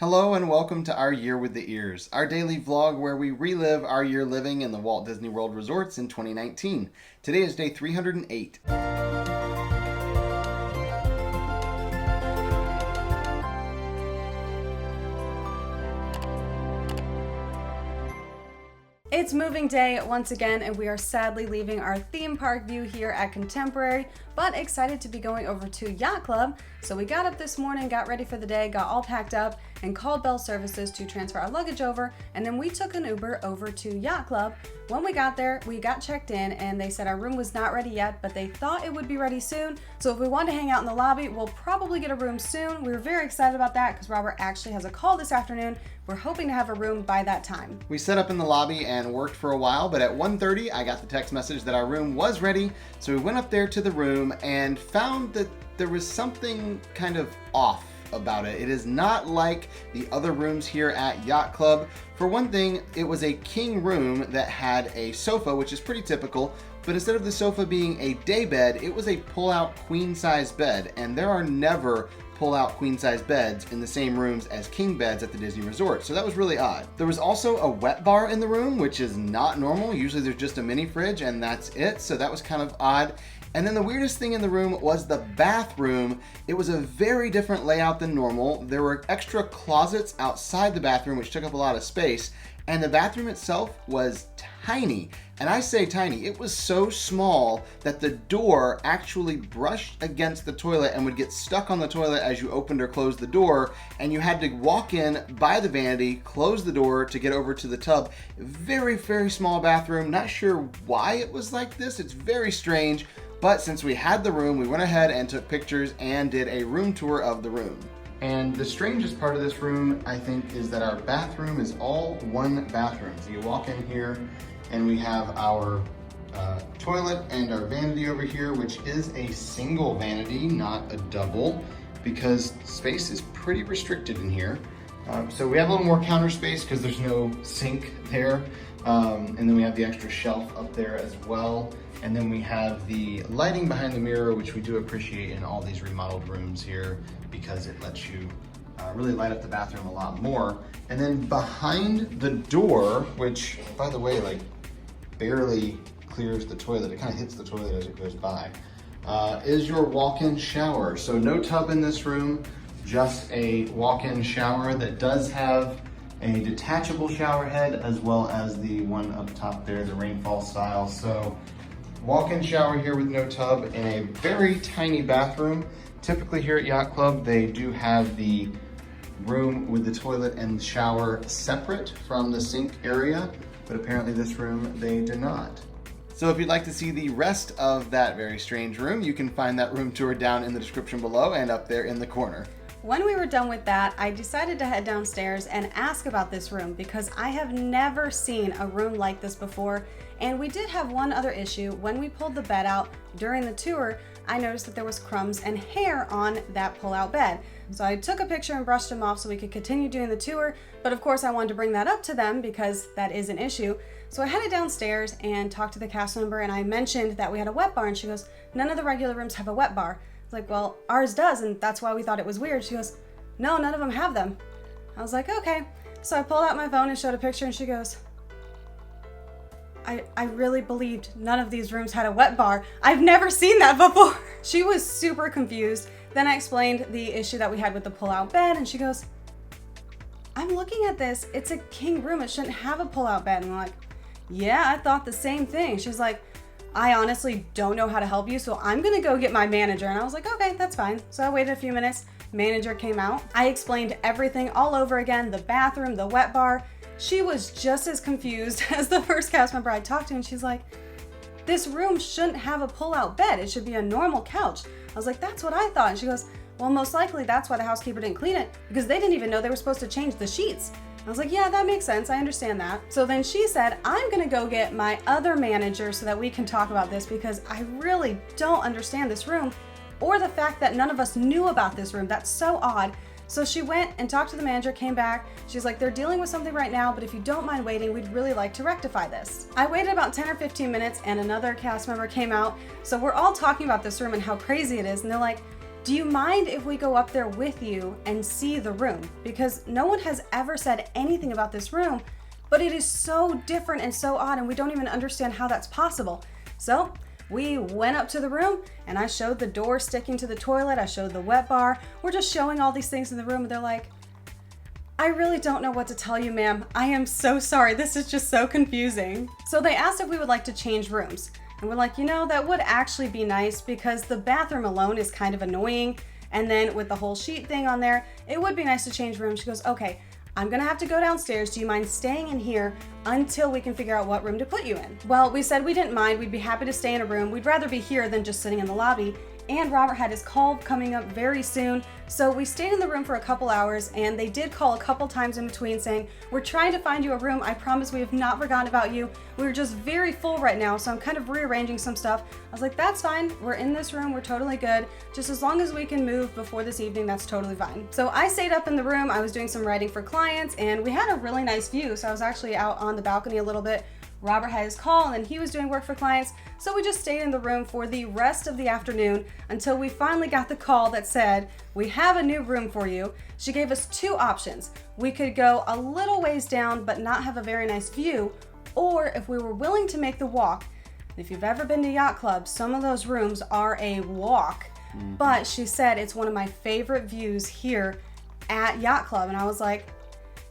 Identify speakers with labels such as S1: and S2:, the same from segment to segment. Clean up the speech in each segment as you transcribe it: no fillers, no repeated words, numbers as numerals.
S1: Hello and welcome to Our Year with the Ears, our daily vlog where we relive our year living in the Walt Disney World resorts in 2019. Today is day 308.
S2: It's moving day once again, and we are sadly leaving our theme park view here at Contemporary, but excited to be going over to Yacht Club. So we got up this morning, got ready for the day, got all packed up, and called Bell Services to transfer our luggage over, and then we took an Uber over to Yacht Club. When we got there, we got checked in, and they said our room was not ready yet, but they thought it would be ready soon. So if we want to hang out in the lobby, we'll probably get a room soon. We were very excited about that because Robert actually has a call this afternoon. We're hoping to have a room by that time.
S1: We set up in the lobby and worked for a while, but at 1:30 I got the text message that our room was ready. So we went up there to the room and found that there was something kind of off about it. It is not like the other rooms here at Yacht Club. For one thing, it was a king room that had a sofa, which is pretty typical, but instead of the sofa being a day bed, it was a pull-out queen-size bed, and there are never pull-out queen-size beds in the same rooms as king beds at the Disney Resort, so that was really odd. There was also a wet bar in the room, which is not normal. Usually there's just a mini fridge and that's it, so that was kind of odd. And then the weirdest thing in the room was the bathroom. It was a very different layout than normal. There were extra closets outside the bathroom, which took up a lot of space, and the bathroom itself was tiny. And I say tiny, it was so small that the door actually brushed against the toilet and would get stuck on the toilet as you opened or closed the door, and you had to walk in by the vanity, close the door to get over to the tub. Very, very small bathroom. Not sure why it was like this. It's very strange, but since we had the room, we went ahead and took pictures and did a room tour of the room. And the strangest part of this room, I think, is that our bathroom is all one bathroom. So you walk in here and we have our toilet and our vanity over here, which is a single vanity, not a double, because space is pretty restricted in here. So we have a little more counter space because there's no sink there. And then we have the extra shelf up there as well. And then we have the lighting behind the mirror, which we do appreciate in all these remodeled rooms here because it lets you really light up the bathroom a lot more. And then behind the door, which by the way, like barely clears the toilet, it kind of hits the toilet as it goes by, is your walk-in shower. So no tub in this room, just a walk-in shower that does have a detachable shower head as well as the one up top there, the rainfall style. So walk-in shower here with no tub in a very tiny bathroom. Typically here at Yacht Club, they do have the room with the toilet and the shower separate from the sink area, but apparently this room, they do not. So if you'd like to see the rest of that very strange room, you can find that room tour down in the description below and up there in the corner.
S2: When we were done with that, I decided to head downstairs and ask about this room because I have never seen a room like this before. And we did have one other issue. When we pulled the bed out during the tour, I noticed that there was crumbs and hair on that pull-out bed. So I took a picture and brushed them off so we could continue doing the tour. But of course I wanted to bring that up to them because that is an issue. So I headed downstairs and talked to the cast member, and I mentioned that we had a wet bar, and she goes, "None of the regular rooms have a wet bar." I was like, "Well, ours does, and that's why we thought it was weird." She goes, "No, none of them have them." I was like, "Okay." So I pulled out my phone and showed a picture, and she goes, I really believed none of these rooms had a wet bar. I've never seen that before." She was super confused. Then I explained the issue that we had with the pull-out bed, and she goes, "I'm looking at this. It's a king room. It shouldn't have a pull-out bed." And I'm like, "Yeah, I thought the same thing." She's like, "I honestly don't know how to help you, so I'm gonna go get my manager." And I was like, "Okay, that's fine." So I waited a few minutes. Manager came out. I explained everything all over again, the bathroom, the wet bar. She was just as confused as the first cast member I talked to, and she's like, "This room shouldn't have a pull-out bed. It should be a normal couch." I was like, "That's what I thought." And she goes, "Well, most likely that's why the housekeeper didn't clean it, because they didn't even know they were supposed to change the sheets." I was like, "Yeah, that makes sense. I understand that." So then she said, "I'm gonna go get my other manager so that we can talk about this, because I really don't understand this room or the fact that none of us knew about this room. That's so odd." So she went and talked to the manager, came back. She's like, "They're dealing with something right now, but if you don't mind waiting, we'd really like to rectify this." I waited about 10 or 15 minutes and another cast member came out. So we're all talking about this room and how crazy it is. And they're like, do you mind if we go up there with you and see the room? Because no one has ever said anything about this room, but it is so different and so odd, and we don't even understand how that's possible. So we went up to the room and I showed the door sticking to the toilet. I showed the wet bar. We're just showing all these things in the room, and they're like, I really don't know what to tell you, ma'am. I am so sorry. This is just so confusing. So they asked if we would like to change rooms. And we're like, that would actually be nice because the bathroom alone is kind of annoying. And then with the whole sheet thing on there, it would be nice to change rooms. She goes, okay, I'm gonna have to go downstairs. Do you mind staying in here until we can figure out what room to put you in? Well, we said we didn't mind. We'd be happy to stay in a room. We'd rather be here than just sitting in the lobby. And Robert had his call coming up very soon. So we stayed in the room for a couple hours, and they did call a couple times in between saying, we're trying to find you a room. I promise we have not forgotten about you. We're just very full right now, so I'm kind of rearranging some stuff. I was like, that's fine. We're in this room. We're totally good. Just as long as we can move before this evening, that's totally fine. So I stayed up in the room. I was doing some writing for clients, and we had a really nice view. So I was actually out on the balcony a little bit. Robert had his call, and then he was doing work for clients. So we just stayed in the room for the rest of the afternoon until we finally got the call that said, we have a new room for you. She gave us two options. We could go a little ways down but not have a very nice view, or if we were willing to make the walk. If you've ever been to yacht clubs, some of those rooms are a walk. But she said it's one of my favorite views here at Yacht Club. And I was like,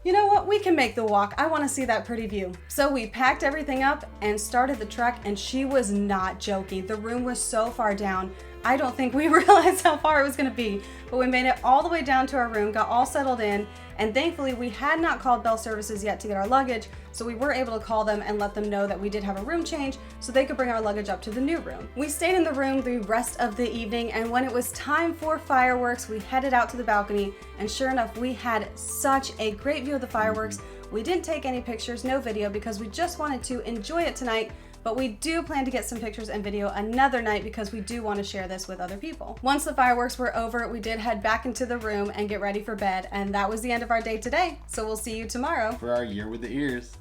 S2: you know what, we can make the walk. I want to see that pretty view. So we packed everything up and started the trek, and she was not joking. The room was so far down. I don't think we realized how far it was going to be, but we made it all the way down to our room, got all settled in, and thankfully we had not called Bell Services yet to get our luggage, so we were able to call them and let them know that we did have a room change so they could bring our luggage up to the new room. We stayed in the room the rest of the evening, and when it was time for fireworks, we headed out to the balcony, and sure enough, we had such a great view of the fireworks. We didn't take any pictures, no video, because we just wanted to enjoy it tonight. But we do plan to get some pictures and video another night because we do want to share this with other people. Once the fireworks were over, we did head back into the room and get ready for bed. And that was the end of our day today. So we'll see you tomorrow
S1: for our Year with the Ears.